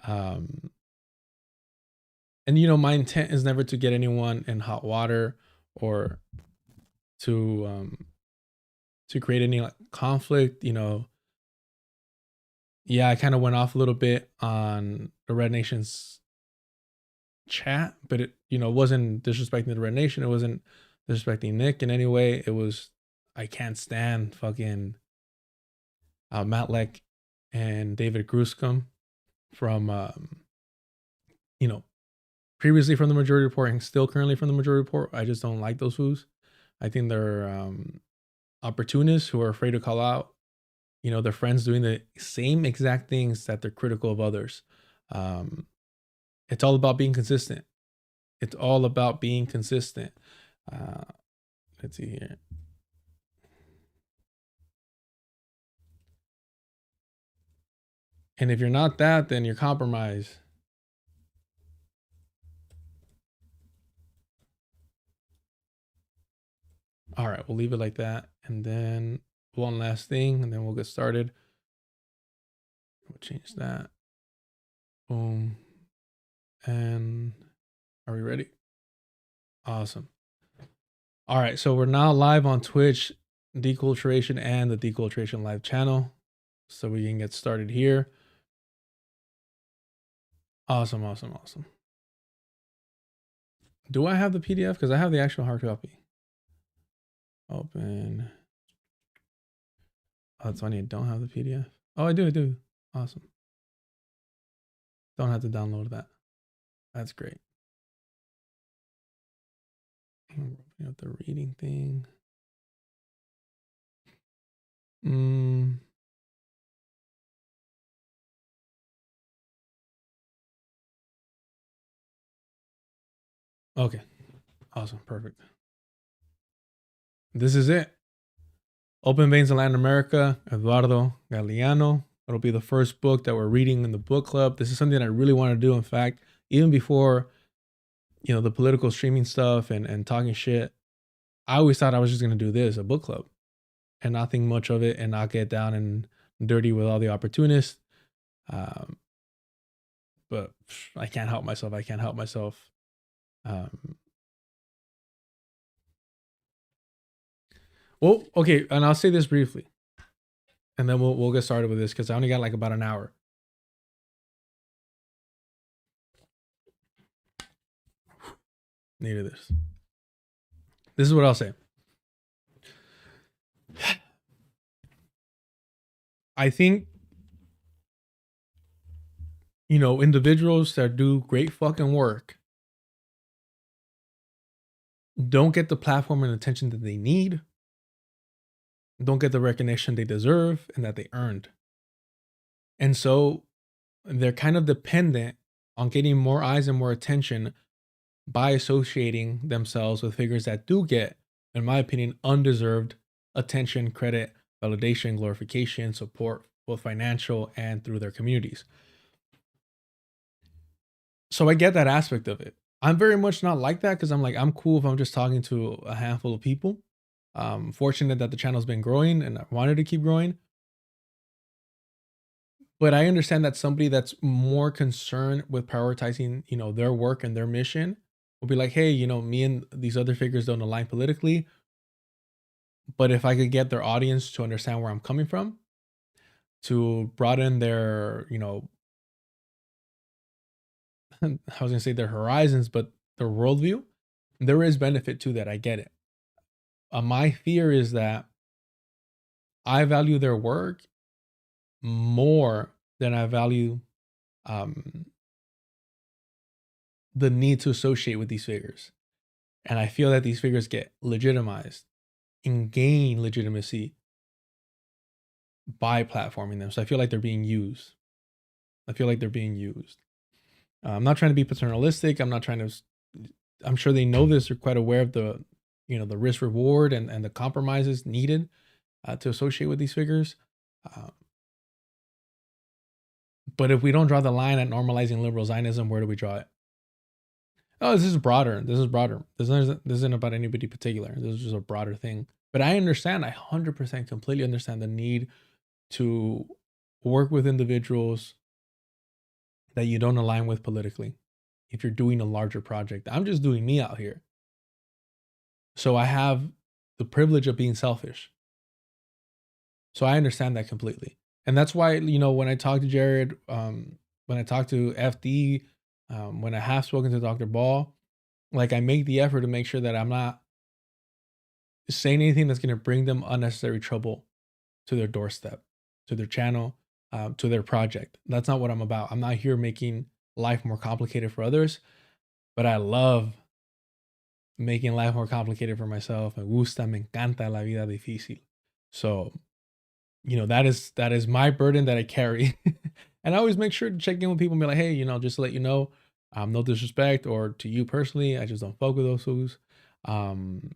Um, and you know, my intent is never to get anyone in hot water or to create any like conflict. You know, yeah, I kind of went off a little bit on the Red Nation's chat, but it, you know, wasn't disrespecting the Red Nation. It wasn't disrespecting Nick in any way. It was, I can't stand fucking Matt Leck and David Gruscom from you know, previously from the Majority Report and still currently from the Majority Report. I just don't like those fools. I think they're opportunists who are afraid to call out, you know, their friends doing the same exact things that they're critical of others. Um, it's all about being consistent. It's all about being consistent. Uh, let's see here. And if you're not that, then you're compromised. All right, we'll leave it like that. And then one last thing, and then we'll get started. We'll change that. Boom. And are we ready? Awesome. All right, so we're now live on Twitch, Deculturation, and the Deculturation Live channel. So we can get started here. Awesome, awesome, awesome. Do I have the PDF? Because I have the actual hard copy. Open. Oh, that's funny. I don't have the PDF. Oh, I do. Awesome. Don't have to download that. That's great. Opening up the reading thing. Okay. Awesome. Perfect. This is it. Open Veins in Latin America, Eduardo Galeano. It'll be the first book that we're reading in the book club. This is something I really want to do. In fact, even before, you know, the political streaming stuff and talking shit, I always thought I was just going to do this, a book club, and not think much of it and not get down and dirty with all the opportunists. But I can't help myself. Well, okay, and I'll say this briefly, and then we'll get started with this because I only got like about an hour. Needed this. This is what I'll say. I think, you know, individuals that do great fucking work don't get the platform and attention that they need, don't get the recognition they deserve and that they earned. And so they're kind of dependent on getting more eyes and more attention by associating themselves with figures that do get, in my opinion, undeserved attention, credit, validation, glorification, support, both financial and through their communities. So I get that aspect of it. I'm very much not like that because I'm cool if I'm just talking to a handful of people. Fortunate that the channel's been growing and I wanted to keep growing. But I understand that somebody that's more concerned with prioritizing, you know, their work and their mission will be like, hey, you know, me and these other figures don't align politically. But if I could get their audience to understand where I'm coming from, to broaden their, you know, I was gonna say their horizons, but their worldview, there is benefit to that. I get it. My fear is that I value their work more than I value the need to associate with these figures. And I feel that these figures get legitimized and gain legitimacy by platforming them. So I feel like they're being used. I'm not trying to be paternalistic. I'm sure they know this. They're quite aware of the, you know, the risk reward and the compromises needed to associate with these figures. But if we don't draw the line at normalizing liberal Zionism, where do we draw it? Oh, this is broader. This isn't about anybody particular. This is just a broader thing. But I 100% completely understand the need to work with individuals that you don't align with politically. If you're doing a larger project, I'm just doing me out here. So I have the privilege of being selfish. So I understand that completely. And that's why, when I talk to Jared, when I talk to FD, when I have spoken to Dr. Ball, like I make the effort to make sure that I'm not saying anything that's going to bring them unnecessary trouble to their doorstep, to their channel, to their project. That's not what I'm about. I'm not here making life more complicated for others, but I love making life more complicated for myself. Me gusta, me encanta la vida difícil. So, that is my burden that I carry. And I always make sure to check in with people and be like, hey, just to let you know, no disrespect or to you personally, I just don't fuck with those fools. Um,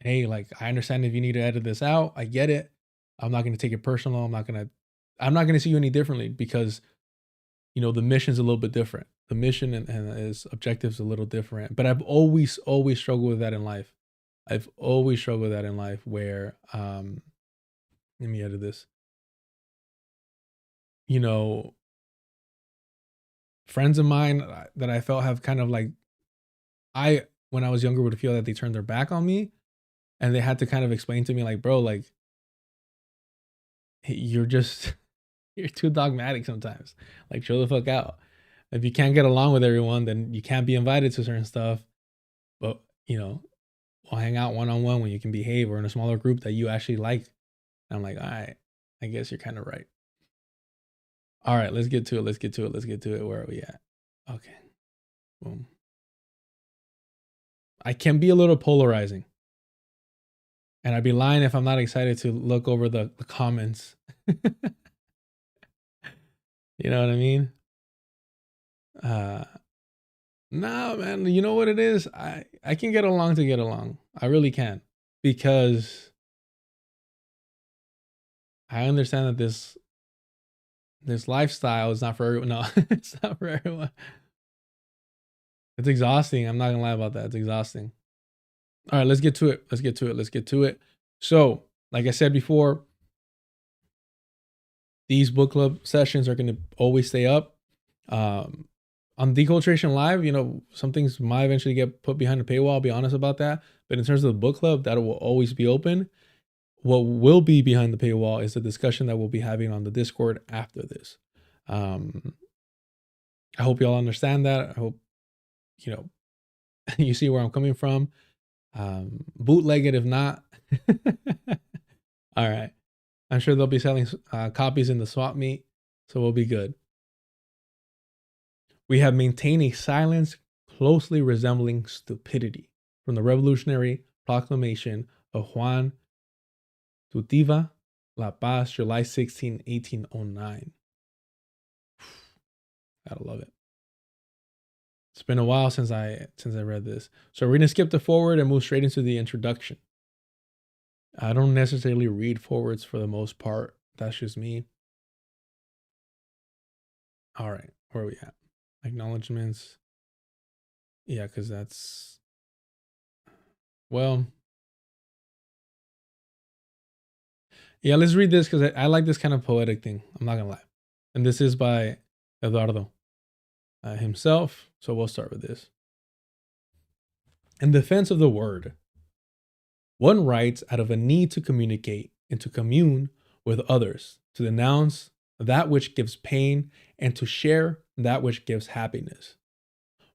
hey, like I understand if you need to edit this out, I get it. I'm not gonna take it personal. I'm not gonna see you any differently because the mission's a little bit different. The mission and his objectives a little different. But I've always struggled with that in life. I've always struggled with that in life where let me edit this. You know, friends of mine that I felt have kind of like I when I was younger would feel that they turned their back on me and they had to kind of explain to me like, bro, like you're just you're too dogmatic sometimes. Like chill the fuck out. If you can't get along with everyone, then you can't be invited to certain stuff. But we'll hang out one on one when you can behave or in a smaller group that you actually like. And I'm like, all right, I guess you're kind of right. All right, let's get to it. Let's get to it. Let's get to it. Where are we at? Okay. Boom. I can be a little polarizing. And I'd be lying if I'm not excited to look over the comments. You know what I mean? No, man. You know what it is? I can get along to get along. I really can. Because I understand that this lifestyle is not for everyone. No, it's not for everyone. It's exhausting. I'm not gonna lie about that. It's exhausting. All right, let's get to it. Let's get to it. Let's get to it. So, like I said before, these book club sessions are going to always stay up. On Deculturation Live, some things might eventually get put behind the paywall. I'll be honest about that. But in terms of the book club, that will always be open. What will be behind the paywall is the discussion that we'll be having on the Discord after this. I hope y'all understand that. I hope, you see where I'm coming from. Bootleg it if not. All right. I'm sure they'll be selling copies in the swap meet, so we'll be good. We have maintained a silence closely resembling stupidity from the revolutionary proclamation of Juan Tutiva La Paz, July 16, 1809. Gotta love it. It's been a while since I read this. So we're gonna skip the forward and move straight into the introduction. I don't necessarily read forwards for the most part. That's just me. All right, where are we at? Acknowledgements. Yeah, because that's well. Yeah, let's read this because I like this kind of poetic thing. I'm not gonna lie, and this is by Eduardo himself. So we'll start with this. In defense of the word, one writes out of a need to communicate and to commune with others, to denounce that which gives pain and to share that which gives happiness.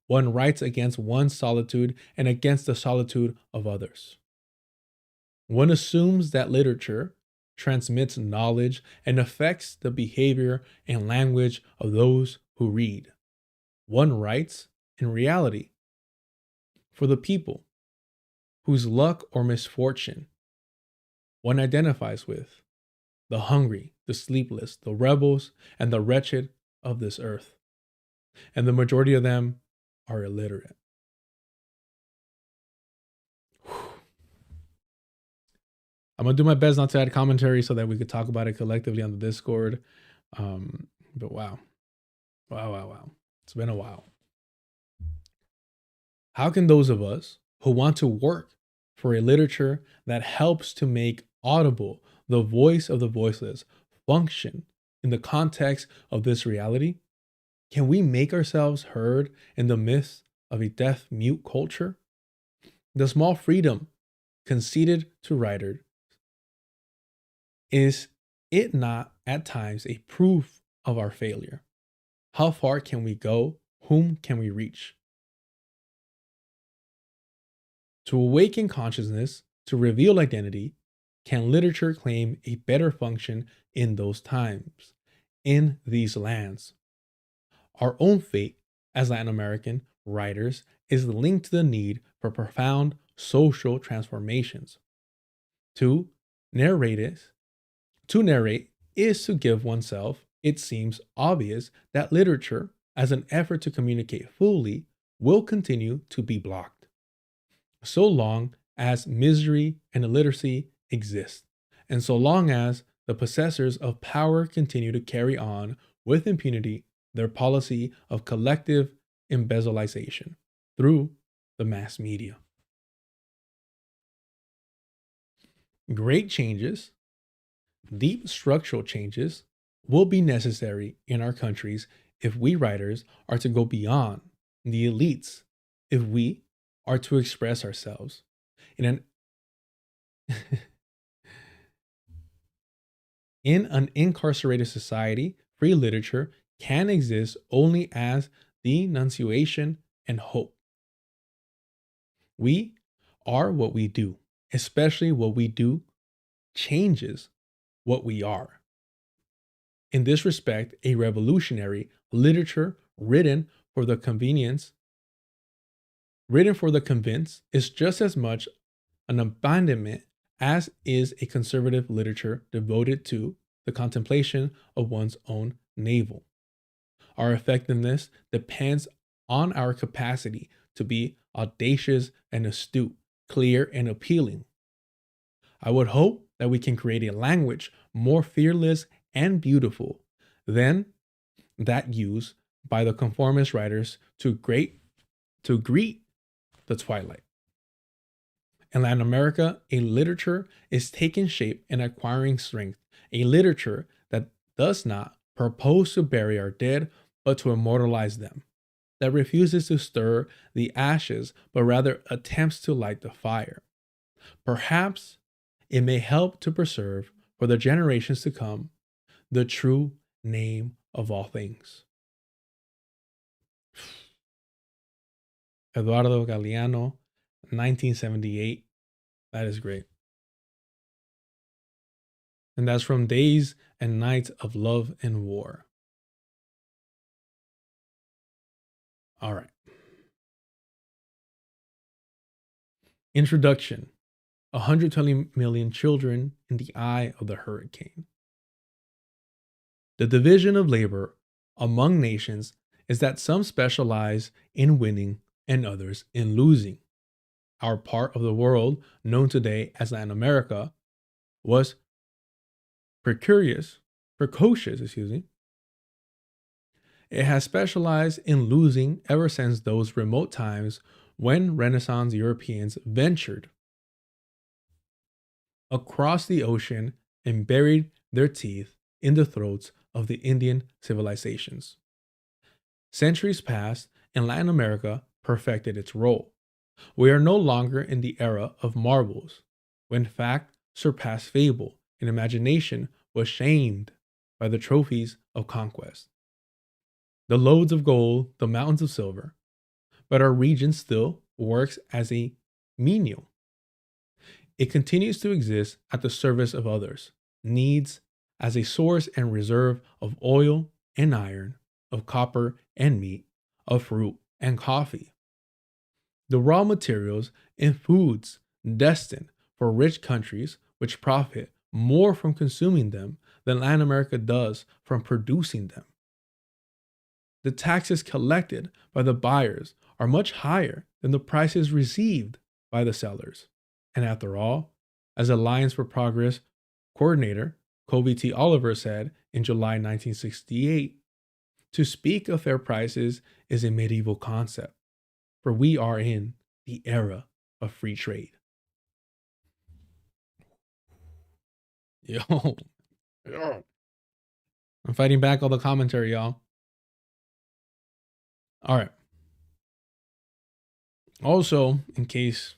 One writes against one's solitude and against the solitude of others. One assumes that literature transmits knowledge and affects the behavior and language of those who read. One writes, in reality, for the people whose luck or misfortune one identifies with, the hungry, the sleepless, the rebels, and the wretched of this earth. And the majority of them are illiterate. I'm gonna do my best not to add commentary so that we could talk about it collectively on the Discord. But wow. It's been a while. How can those of us who want to work for a literature that helps to make audible the voice of the voiceless function in the context of this reality? Can we make ourselves heard in the midst of a deaf mute culture? The small freedom conceded to writers, is it not at times a proof of our failure? How far can we go? Whom can we reach? To awaken consciousness, to reveal identity, can literature claim a better function in those times, in these lands? Our own fate as Latin American writers is linked to the need for profound social transformations. To narrate it, to narrate is to give oneself. It seems obvious that literature, as an effort to communicate fully, will continue to be blocked so long as misery and illiteracy exist, and so long as the possessors of power continue to carry on with impunity their policy of collective embezzleization through the mass media. Great changes, deep structural changes, will be necessary in our countries if we writers are to go beyond the elites, if we are to express ourselves in an in an incarcerated society. Free literature can exist only as denunciation and hope. We are what we do, especially what we do changes what we are. In this respect, a revolutionary literature for the convenience, written for the convince, is just as much an abandonment as is a conservative literature devoted to the contemplation of one's own navel. Our effectiveness depends on our capacity to be audacious and astute, clear and appealing. I would hope that we can create a language more fearless and beautiful than that used by the conformist writers to greet the twilight. In Latin America, a literature is taking shape and acquiring strength, a literature that does not propose to bury our dead, but to immortalize them, that refuses to stir the ashes, but rather attempts to light the fire. Perhaps it may help to preserve for the generations to come the true name of all things. Eduardo Galeano, 1978. That is great. And that's from Days and Nights of Love and War. All right. Introduction: 120 million children in the eye of the hurricane. The division of labor among nations is that some specialize in winning and others in losing. Our part of the world, known today as Latin America, was precocious, It has specialized in losing ever since those remote times when Renaissance Europeans ventured across the ocean and buried their teeth in the throats of the Indian civilizations. Centuries passed, and Latin America perfected its role. We are no longer in the era of marvels, when fact surpassed fable and imagination was shamed by the trophies of conquest. The loads of gold, the mountains of silver, but our region still works as a menial. It continues to exist at the service of others, needs as a source and reserve of oil and iron, of copper and meat, of fruit and coffee. The raw materials and foods destined for rich countries which profit more from consuming them than Latin America does from producing them. The taxes collected by the buyers are much higher than the prices received by the sellers. And after all, as Alliance for Progress coordinator Kobe T. Oliver said in July 1968, to speak of fair prices is a medieval concept, for we are in the era of free trade. Yo, I'm fighting back all the commentary, y'all. All right. Also, in case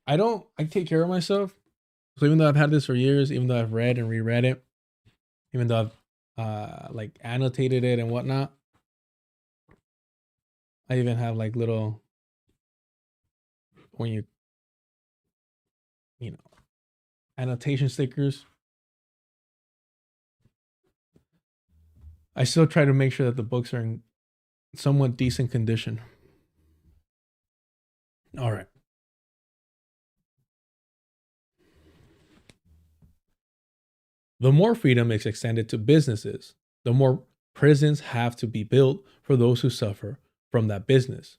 I take care of myself. So even though I've had this for years, even though I've read and reread it, even though I've like annotated it and whatnot, I even have like little when you know annotation stickers. I still try to make sure that the books are in somewhat decent condition. All right. The more freedom is extended to businesses, the more prisons have to be built for those who suffer from that business.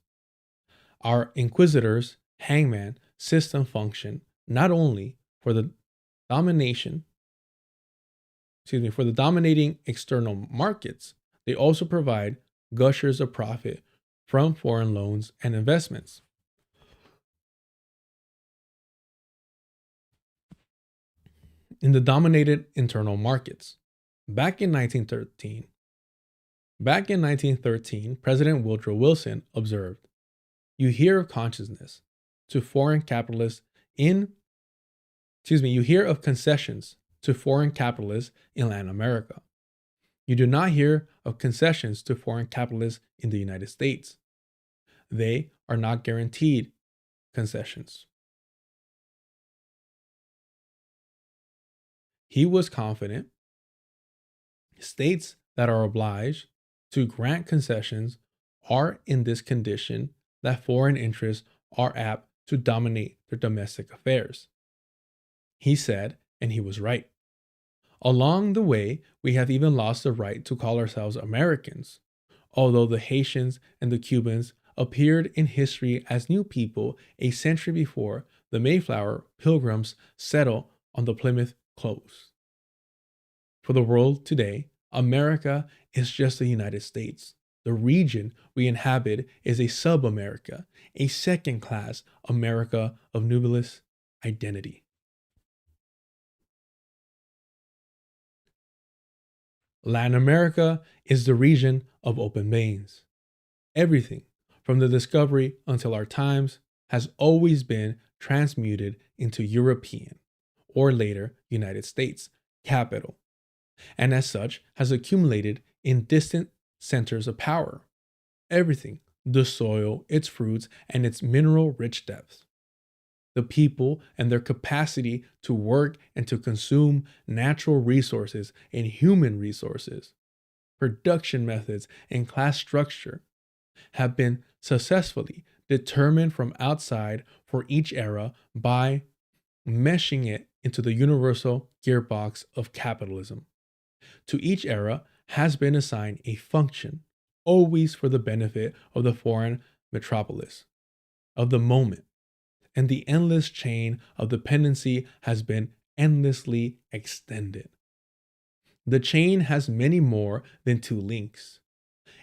Our inquisitors, hangman system function not only for the domination, for the dominating external markets, they also provide gushers of profit from foreign loans and investments. In the dominated internal markets. Back in 1913, Back in 1913, President Woodrow Wilson observed, "You hear of consciousness to foreign capitalists in you hear of concessions to foreign capitalists in Latin America. You do not hear of concessions to foreign capitalists in the United States. They are not guaranteed concessions." He was confident states that are obliged to grant concessions are in this condition that foreign interests are apt to dominate their domestic affairs. He said, and he was right. Along the way, we have even lost the right to call ourselves Americans, although the Haitians and the Cubans appeared in history as new people a century before the Mayflower pilgrims settled on the Plymouth coast. For the world today, America is just the United States. The region we inhabit is a sub America, a second class America of nebulous identity. Latin America is the region of open veins. Everything, from the discovery until our times, has always been transmuted into European, or later United States, capital, and as such has accumulated in distant centers of power. Everything, the soil, its fruits, and its mineral rich depths. The people and their capacity to work and to consume natural resources and human resources, production methods, and class structure have been successfully determined from outside for each era by meshing it into the universal gearbox of capitalism. To each era has been assigned a function, always for the benefit of the foreign metropolis, of the moment, and the endless chain of dependency has been endlessly extended. The chain has many more than two links.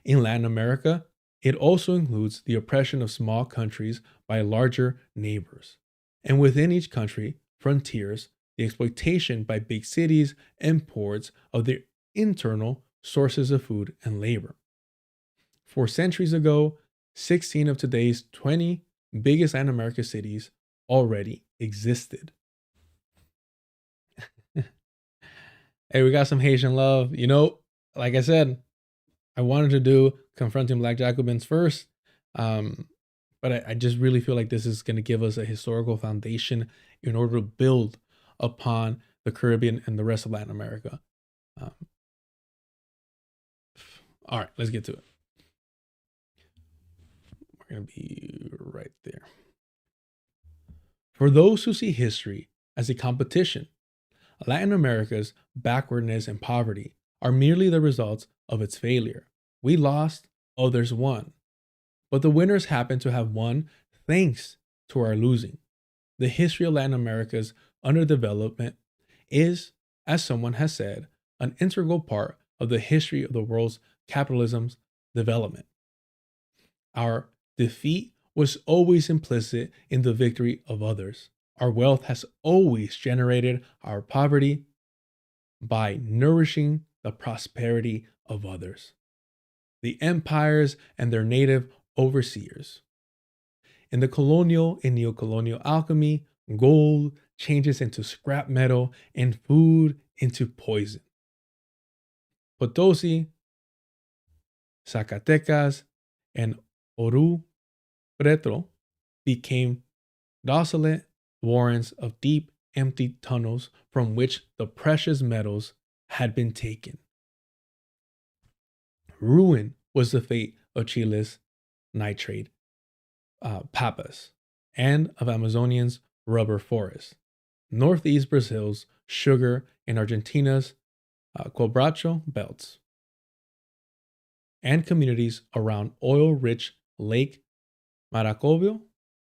In Latin America, it also includes the oppression of small countries by larger neighbors, and within each country, frontiers, the exploitation by big cities and ports of their internal sources of food and labor. 4 centuries ago, 16 of today's 20 biggest Latin American cities already existed. Hey, we got some Haitian love. Like I said, I wanted to do Confronting Black Jacobins first. But I just really feel like this is going to give us a historical foundation in order to build upon the Caribbean and the rest of Latin America. Um, all right, let's get to it. We're going to be right there. For those who see history as a competition, Latin America's backwardness and poverty are merely the results of its failure. We lost, others won. But the winners happen to have won thanks to our losing. The history of Latin America's underdevelopment is, as someone has said, an integral part of the history of the world's capitalism's development. Our defeat was always implicit in the victory of others. Our wealth has always generated our poverty by nourishing the prosperity of others, the empires and their native overseers. In the colonial and neocolonial alchemy, gold changes into scrap metal and food into poison. Potosi, Zacatecas, and Oru Retro became desolate warrens of deep, empty tunnels from which the precious metals had been taken. Ruin was the fate of Chile's nitrate papas and of Amazonian's rubber forests, Northeast Brazil's sugar, and Argentina's quebracho belts, and communities around oil-rich Lake Maracaibo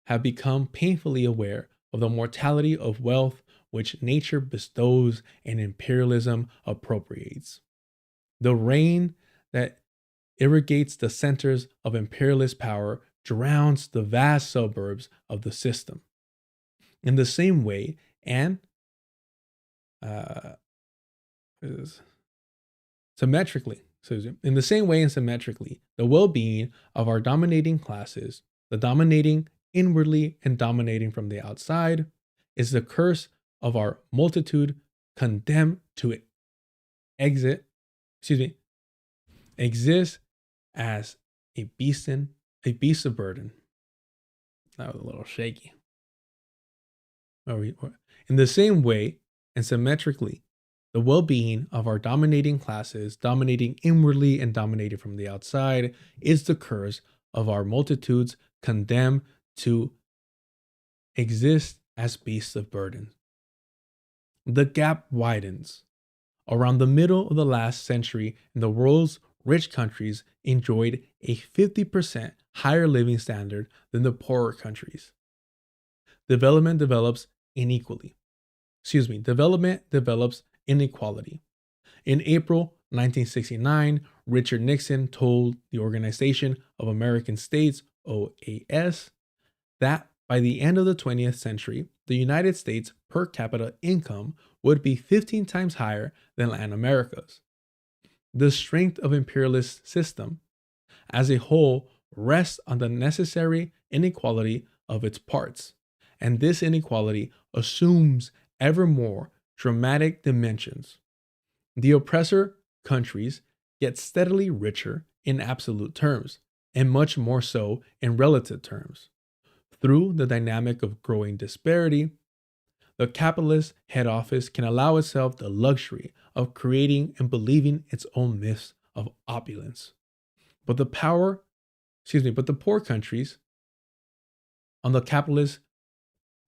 have become painfully aware of the mortality of wealth which nature bestows and imperialism appropriates. The rain that irrigates the centers of imperialist power drowns the vast suburbs of the system. In the same way, and uh, symmetrically, in the same way and symmetrically, the well-being of our dominating classes, the dominating inwardly and dominating from the outside, is the curse of our multitude condemned to exit, exist as a beast of burden. That was a little shaky. In the same way and symmetrically, the well-being of our dominating classes, dominating inwardly and dominating from the outside, is the curse of our multitudes condemned to exist as beasts of burden. The gap widens. Around the middle of the last century, the world's rich countries enjoyed a 50% higher living standard than the poorer countries. Development develops inequality. Development develops inequality. In April 1969, Richard Nixon told the Organization of American States, OAS, that by the end of the 20th century, the United States per capita income would be 15 times higher than Latin America's. The strength of imperialist system as a whole rests on the necessary inequality of its parts, and this inequality assumes ever more dramatic dimensions. The oppressor countries get steadily richer in absolute terms, and much more so in relative terms. Through the dynamic of growing disparity, the capitalist head office can allow itself the luxury of creating and believing its own myths of opulence. But the poor countries on the capitalist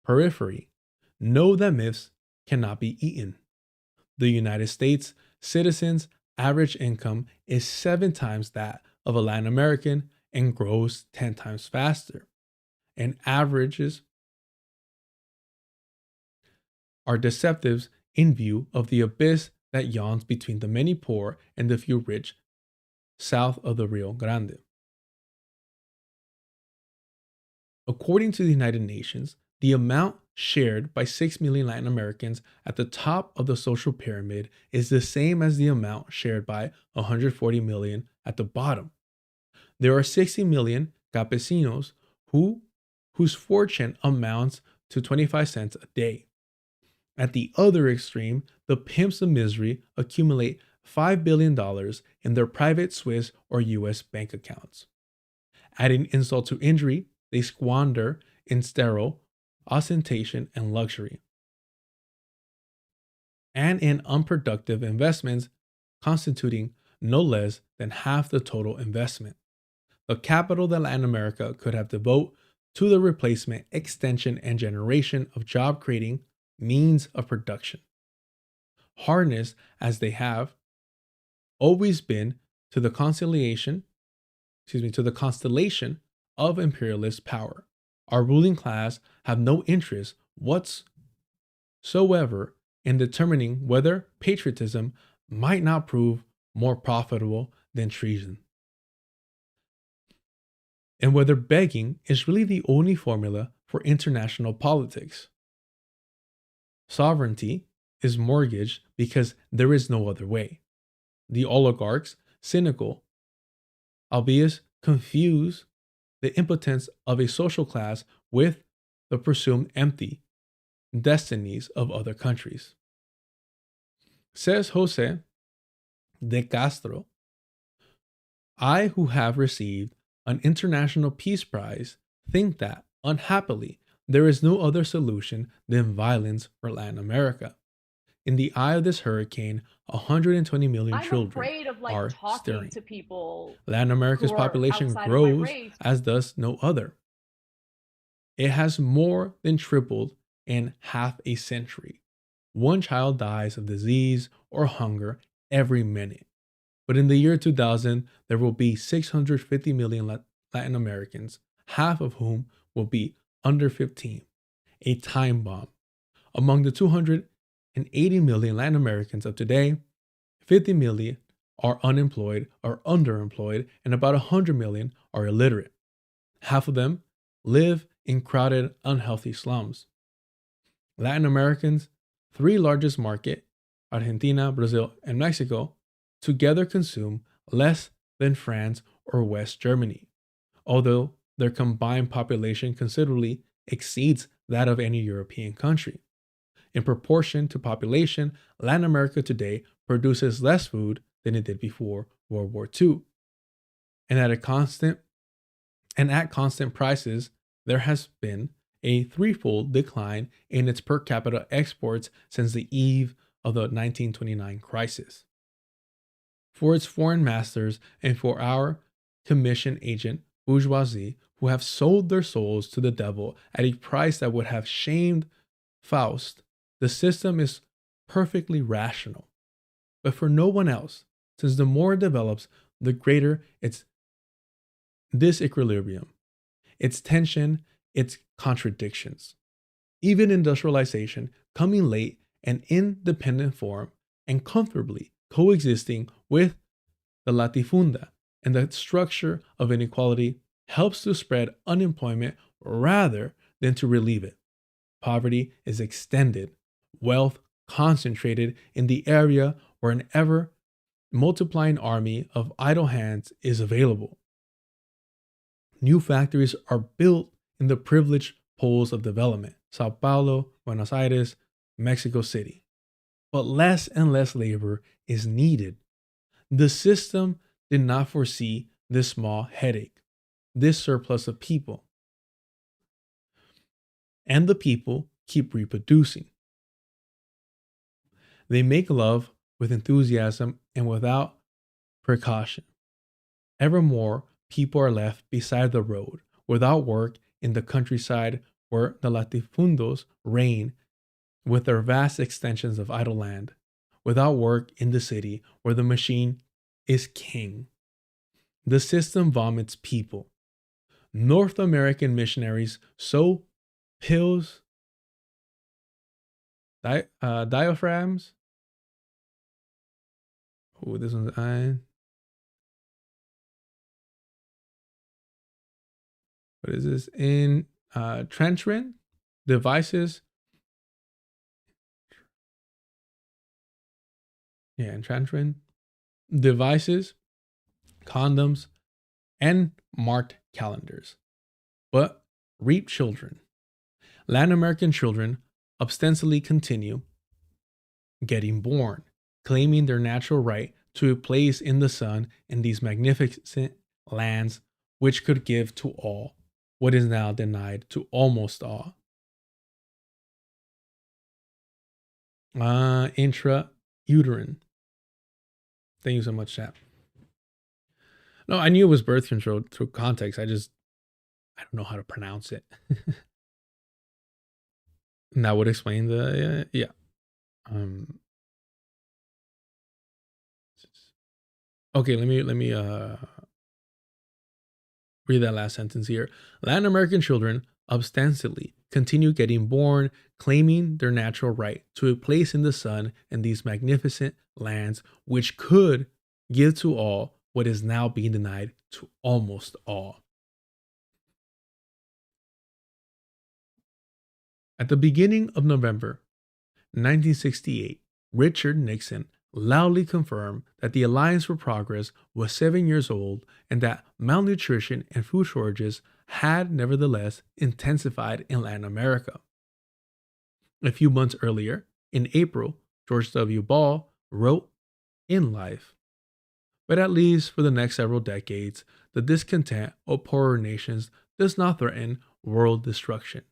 periphery know that myths cannot be eaten. The United States citizens' average income is 7 times that of a Latin American and grows 10 times faster. And averages are deceptive in view of the abyss that yawns between the many poor and the few rich south of the Rio Grande. According to the United Nations, the amount shared by 6 million Latin Americans at the top of the social pyramid is the same as the amount shared by 140 million at the bottom. There are 60 million campesinos whose fortune amounts to 25 cents a day. At the other extreme, the pimps of misery accumulate $5 billion in their private Swiss or US bank accounts. Adding insult to injury, they squander in sterile ostentation and luxury, and in unproductive investments constituting no less than half the total investment. The capital that Latin America could have devoted to the replacement, extension, and generation of job creating means of production, harnessed as they have always been to the constellation of imperialist power. Our ruling class have no interest whatsoever in determining whether patriotism might not prove more profitable than treason, and whether begging is really the only formula for international politics. Sovereignty is mortgaged because there is no other way. The oligarchs, cynical, albeit confuse the impotence of a social class with the presumed empty destinies of other countries. Says Jose de Castro, I, who have received an international peace prize, think that, unhappily, there is no other solution than violence for Latin America. In the eye of this hurricane, 120 million I'm children afraid of like are talking stirring. to people Latin who America's are population outside of my grows race. as does no other. It has more than tripled in half a century. One child dies of disease or hunger every minute. But in the year 2000, there will be 650 million Latin Americans, half of whom will be under 15, a time bomb. Among the 280 million Latin Americans of today, 50 million are unemployed or underemployed, and about 100 million are illiterate. Half of them live in crowded, unhealthy slums. Latin Americans' three largest market, Argentina, Brazil, and Mexico, together consume less than France or West Germany, although their combined population considerably exceeds that of any European country. In proportion to population, Latin America today produces less food than it did before World War II. And at constant prices, there has been a threefold decline in its per capita exports since the eve of the 1929 crisis. For its foreign masters and for our commission agent bourgeoisie who have sold their souls to the devil at a price that would have shamed Faust, the system is perfectly rational. But for no one else, since the more it develops, the greater its disequilibrium, its tension, its contradictions. Even industrialization, coming late and independent form, and comfortably coexisting with the latifunda and the structure of inequality, helps to spread unemployment rather than to relieve it. Poverty is extended, wealth concentrated in the area where an ever multiplying army of idle hands is available. New factories are built in the privileged poles of development, Sao Paulo, Buenos Aires, Mexico City. But less and less labor is needed. The system did not foresee this small headache, this surplus of people. And the people keep reproducing. They make love with enthusiasm and without precaution. Evermore, people are left beside the road, without work in the countryside where the latifundos reign with their vast extensions of idle land, without work in the city where the machine is king. The system vomits people. North American missionaries sow pills, diaphragms. Oh, this one's I. What is this? In Trenchrin devices. Yeah, in Trenchrin devices, condoms, and marked calendars. But reap children. Latin American children ostensibly continue getting born, claiming their natural right to a place in the sun in these magnificent lands which could give to all what is now denied to almost all. Intrauterine. Thank you so much, chat. No, I knew it was birth control through context. I don't know how to pronounce it. And that would explain the yeah. Um, okay, let me read that last sentence here. Latin American children ostensibly continue getting born, claiming their natural right to a place in the sun in these magnificent lands, which could give to all what is now being denied to almost all. At the beginning of November 1968, Richard Nixon loudly confirmed that the Alliance for Progress was 7 years old and that malnutrition and food shortages had nevertheless intensified in Latin America. A few months earlier, in April, George W. Ball wrote in Life, but at least for the next several decades, the discontent of poorer nations does not threaten world destruction.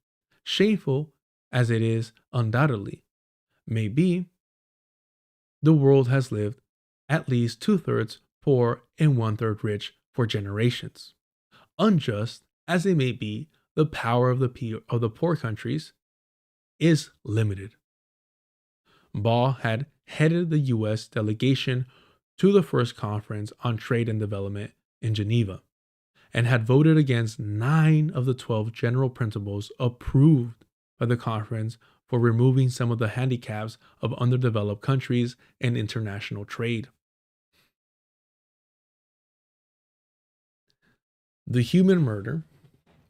Shameful as it is undoubtedly may be, the world has lived at least two-thirds poor and one-third rich for generations. Unjust as it may be, the power of the poor countries is limited. Ball had headed the U.S. delegation to the first conference on trade and development in Geneva and had voted against 9 of the 12 general principles approved by the conference for removing some of the handicaps of underdeveloped countries and international trade. The human murder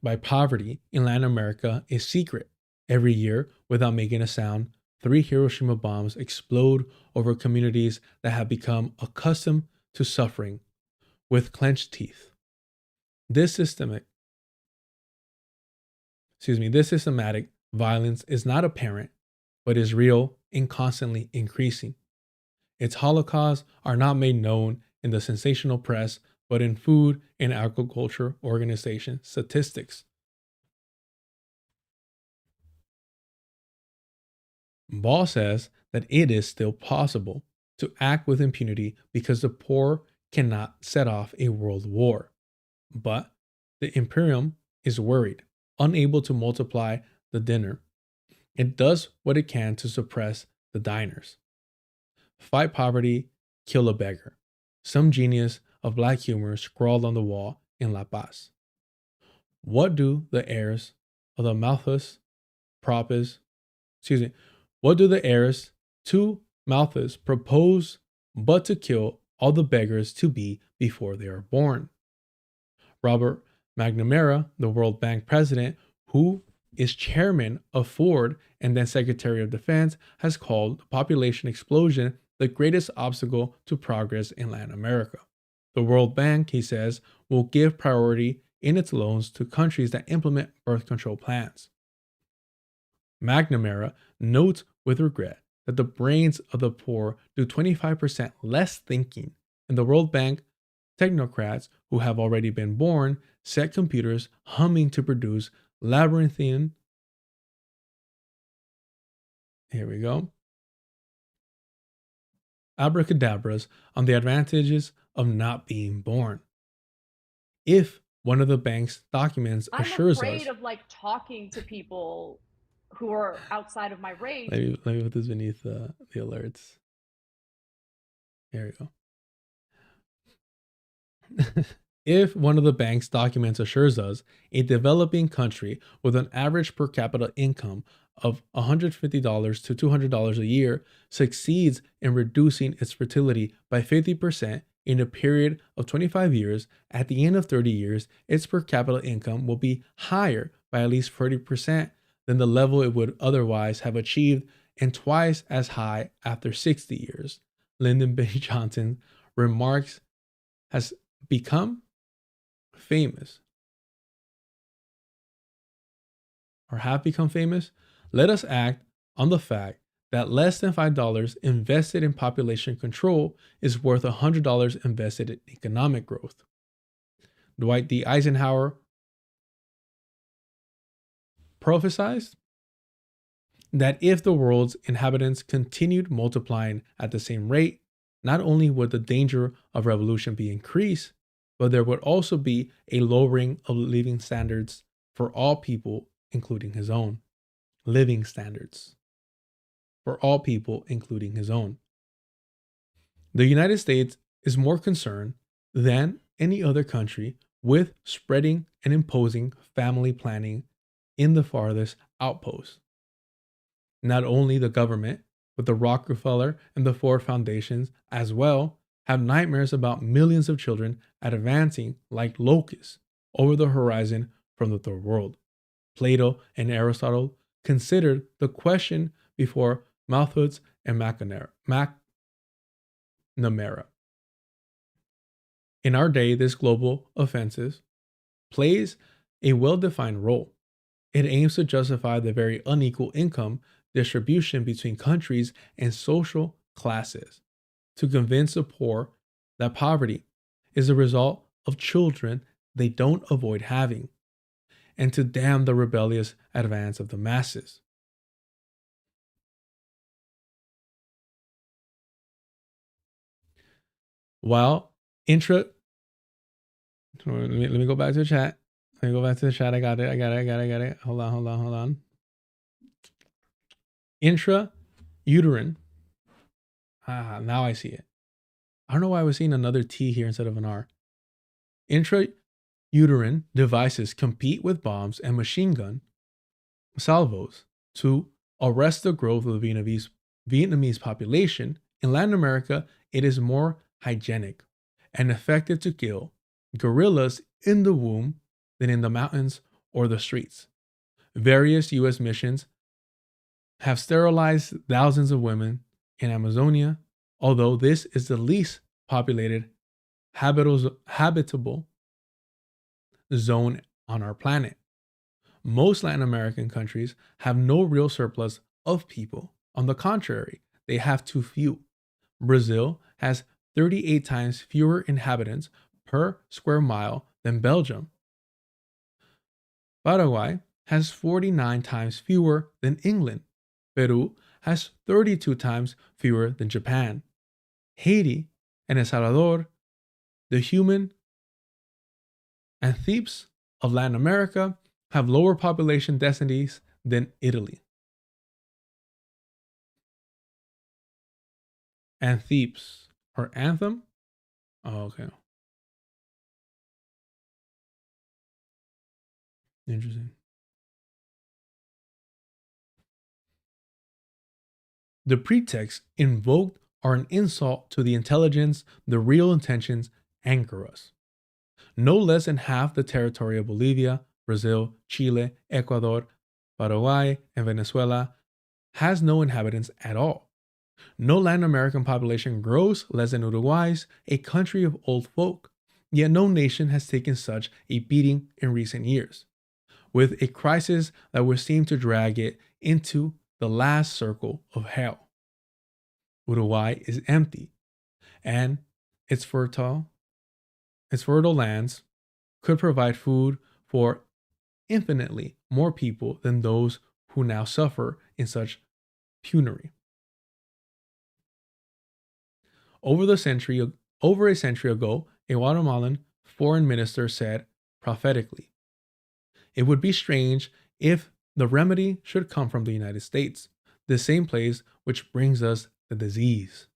by poverty in Latin America is secret. Every year, without making a sound, 3 Hiroshima bombs explode over communities that have become accustomed to suffering with clenched teeth. This systematic violence is not apparent, but is real and constantly increasing. Its holocausts are not made known in the sensational press, but in food and agriculture organization statistics. Ball says that it is still possible to act with impunity because the poor cannot set off a world war. But the Imperium is worried, unable to multiply the dinner. It does what it can to suppress the diners. Fight poverty, kill a beggar. Some genius of black humor scrawled on the wall in La Paz. What do the heirs of the Malthus propose? What do the heirs to Malthus propose but to kill all the beggars to be before they are born? Robert McNamara, the World Bank president, who is chairman of Ford and then Secretary of Defense, has called the population explosion the greatest obstacle to progress in Latin America. The World Bank, he says, will give priority in its loans to countries that implement birth control plans. McNamara notes with regret that the brains of the poor do 25% less thinking, and the World Bank technocrats who have already been born set computers humming to produce labyrinthine, here we go, abracadabras on the advantages of not being born. If one of the bank's documents assures us, I'm afraid of like talking to people who are outside of my range. Let me put this beneath the alerts. There we go. If one of the bank's documents assures us a developing country with an average per capita income of $150 to $200 a year succeeds in reducing its fertility by 50% in a period of 25 years, at the end of 30 years, its per capita income will be higher by at least 40% than the level it would otherwise have achieved, and twice as high after 60 years. Lyndon B. Johnson remarks has become famous or have become famous. Let us act on the fact that less than $5 invested in population control is worth $100 invested in economic growth. Dwight D. Eisenhower prophesied that if the world's inhabitants continued multiplying at the same rate, not only would the danger of revolution be increased, but there would also be a lowering of living standards for all people, including his own. Living standards for all people, including his own. The United States is more concerned than any other country with spreading and imposing family planning in the farthest outposts. Not only the government, but the Rockefeller and the Ford Foundations as well have nightmares about millions of children advancing like locusts over the horizon from the third world. Plato and Aristotle considered the question before Malthus and Namera. In our day, this global offensive plays a well defined role. It aims to justify the very unequal income distribution between countries and social classes, to convince the poor that poverty is the result of children they don't avoid having, and to damn the rebellious advance of the masses. While intra, let me go back to the chat. Let me go back to the chat. I got it. I got it. I got it. I got it. Hold on. Hold on. Hold on. Intrauterine. Ah, now I see it. I don't know why I was seeing another T here instead of an R. Intrauterine devices compete with bombs and machine gun salvos to arrest the growth of the Vietnamese population. In Latin America, it is more hygienic and effective to kill gorillas in the womb than in the mountains or the streets. Various US missions have sterilized thousands of women in Amazonia, although this is the least populated habitable zone on our planet. Most Latin American countries have no real surplus of people. On the contrary, they have too few. Brazil has 38 times fewer inhabitants per square mile than Belgium. Paraguay has 49 times fewer than England. Peru has 32 times fewer than Japan. Haiti and El Salvador, the human Antibes of Latin America, have lower population densities than Italy. Antibes or anthem? Oh, okay. Interesting. The pretexts invoked are an insult to the intelligence, the real intentions anger us. No less than half the territory of Bolivia, Brazil, Chile, Ecuador, Paraguay, and Venezuela has no inhabitants at all. No Latin American population grows less than Uruguay's, a country of old folk, yet no nation has taken such a beating in recent years, with a crisis that would seem to drag it into the last circle of hell. Uruguay is empty, and its fertile, its fertile lands could provide food for infinitely more people than those who now suffer in such penury. Over a century ago, a Guatemalan foreign minister said prophetically, "It would be strange if the remedy should come from the United States, the same place which brings us the disease."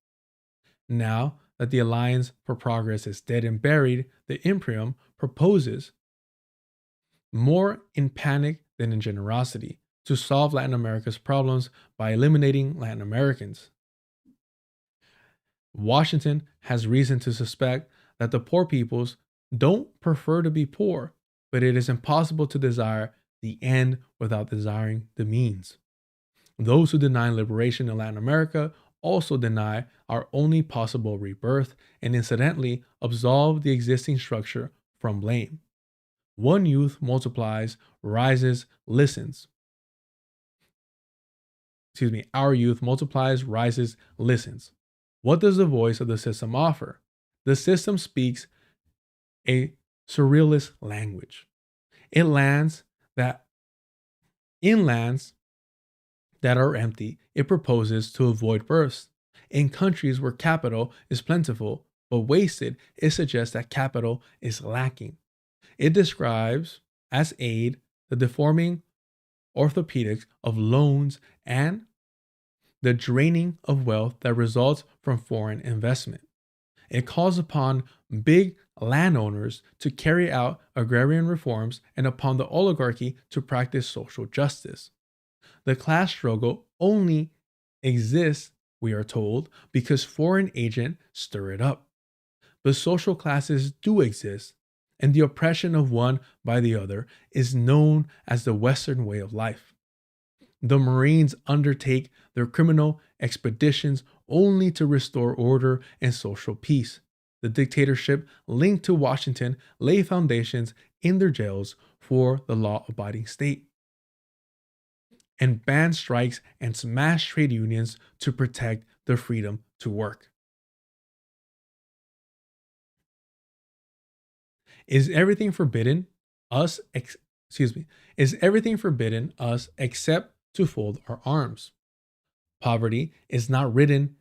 Now that the Alliance for Progress is dead and buried, the Imperium proposes, more in panic than in generosity, to solve Latin America's problems by eliminating Latin Americans. Washington has reason to suspect that the poor peoples don't prefer to be poor, but it is impossible to desire the end without desiring the means. Those who deny liberation in Latin America also deny our only possible rebirth and incidentally absolve the existing structure from blame. One youth multiplies, rises, listens. Our youth multiplies, rises, listens. What does the voice of the system offer? The system speaks a surrealist language. It lands that in lands that are empty, it proposes to avoid births. In countries where capital is plentiful but wasted, it suggests that capital is lacking. It describes as aid the deforming orthopedics of loans and the draining of wealth that results from foreign investment. It calls upon big landowners to carry out agrarian reforms and upon the oligarchy to practice social justice. The class struggle only exists, we are told, because foreign agents stir it up. But social classes do exist, and the oppression of one by the other is known as the Western way of life. The Marines undertake their criminal expeditions only to restore order and social peace. The dictatorship linked to Washington lay foundations in their jails for the law abiding state and banned strikes and smashed trade unions to protect the freedom to work. Is everything forbidden us excuse me, is everything forbidden us except to fold our arms? Poverty is not written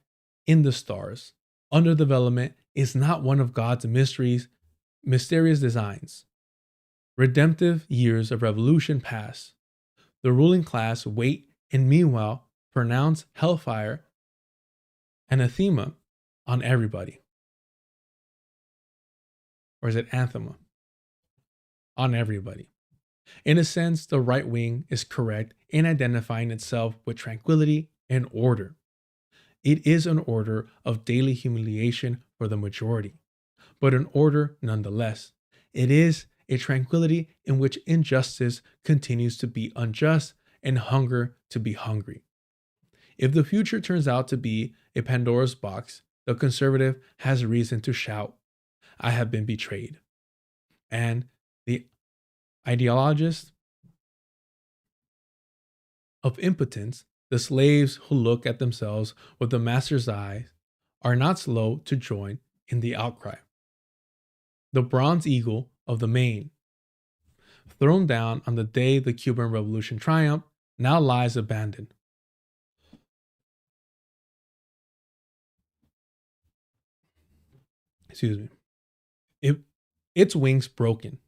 in the stars. Underdevelopment is not one of God's mysterious designs. Redemptive years of revolution pass. The ruling class wait and meanwhile pronounce hellfire anathema on everybody. Or is it anathema? On everybody. In a sense, the right wing is correct in identifying itself with tranquility and order. It is an order of daily humiliation for the majority, but an order nonetheless. It is a tranquility in which injustice continues to be unjust and hunger to be hungry. If the future turns out to be a Pandora's box, the conservative has reason to shout, I have been betrayed. And the ideologist of impotence, the slaves who look at themselves with the master's eyes, are not slow to join in the outcry. The bronze eagle of the Maine, thrown down on the day the Cuban Revolution triumphed, now lies abandoned. Excuse me. It, its wings broken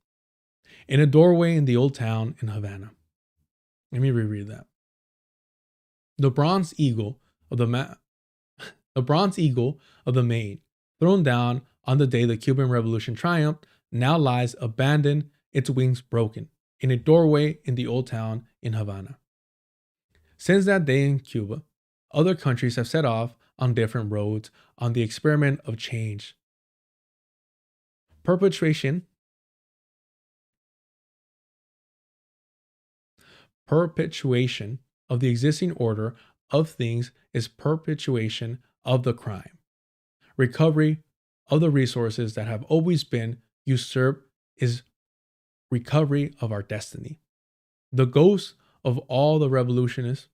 in a doorway in the old town in Havana. Let me reread that. The bronze eagle of the bronze eagle of the Maine, thrown down on the day the Cuban Revolution triumphed, now lies abandoned, its wings broken, in a doorway in the old town in Havana. Since that day in Cuba, other countries have set off on different roads on the experiment of change. Perpetuation of the existing order of things is perpetuation of the crime. Recovery of the resources that have always been usurped is recovery of our destiny. The ghosts of all revolutions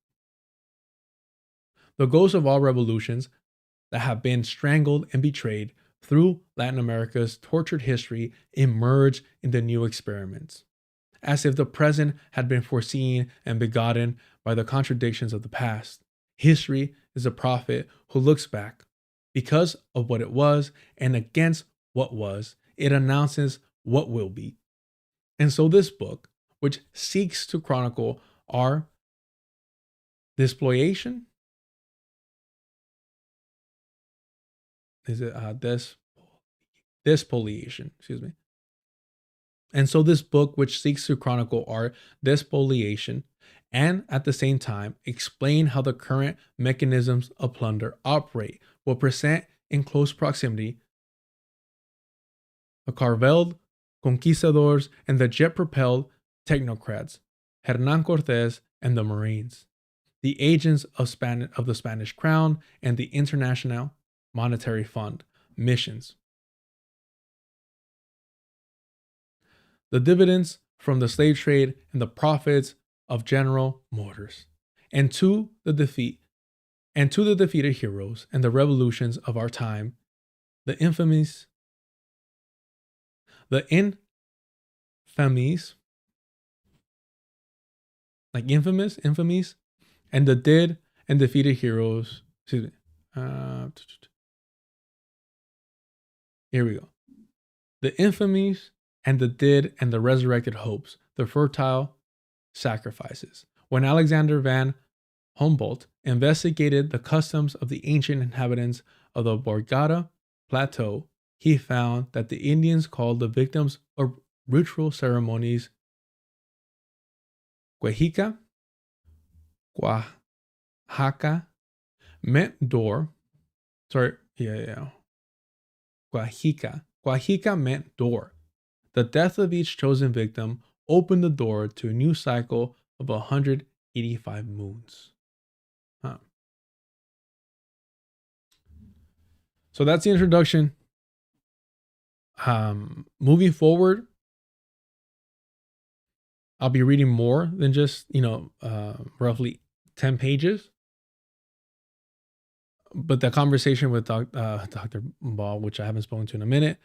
that have been strangled and betrayed through Latin America's tortured history emerge in the new experiments, as if the present had been foreseen and begotten by the contradictions of the past. History is a prophet who looks back. Because of what it was and against what was, it announces what will be. And so this book, which seeks to chronicle our despoliation, despoliation, excuse me. And so this book, which seeks to chronicle our despoliation and at the same time explain how the current mechanisms of plunder operate, will present in close proximity the carveled conquistadors and the jet-propelled technocrats, Hernán Cortés and the Marines, the agents of the Spanish crown and the International Monetary Fund, missions, the dividends from the slave trade and the profits of General Motors, and to the defeated heroes and the revolutions of our time, the infamies, like infamies, and the dead and defeated heroes. Excuse me. Here we go. The infamies and the dead and the resurrected hopes, the fertile sacrifices. When Alexander van Humboldt investigated the customs of the ancient inhabitants of the Borgata Plateau, he found that the Indians called the victims of ritual ceremonies Guajica, meant door. Guajica meant door. The death of each chosen victim opened the door to a new cycle of 185 moons. So that's the introduction. Moving forward, I'll be reading more than just, roughly 10 pages. But the conversation with Dr. Ball, which I haven't spoken to in a minute,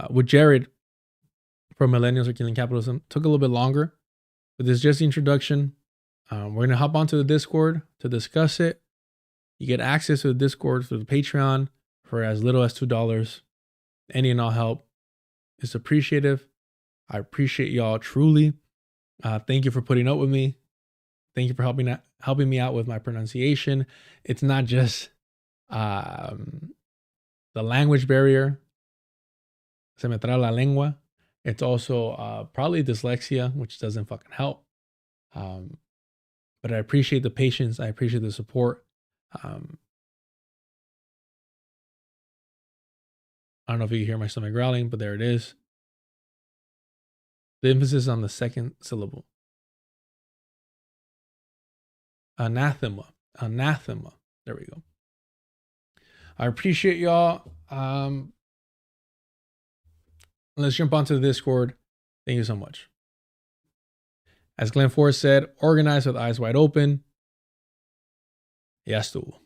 with Jared from Millennials Are Killing Capitalism, took a little bit longer. But this is just the introduction. We're going to hop onto the Discord to discuss it. You get access to the Discord through the Patreon for as little as $2. Any and all help is appreciative. I appreciate y'all truly. Thank you for putting up with me. Thank you for helping me out with my pronunciation. It's not just the language barrier. Se me traba la lengua. It's also probably dyslexia, which doesn't fucking help. But I appreciate the patience. I appreciate the support. I don't know if you can hear my stomach growling, but there it is. The emphasis on the second syllable. Anathema. Anathema. There we go. I appreciate y'all. Let's jump onto the Discord. Thank you so much. As Glenn Forrest said, organize with eyes wide open. Ya estuvo.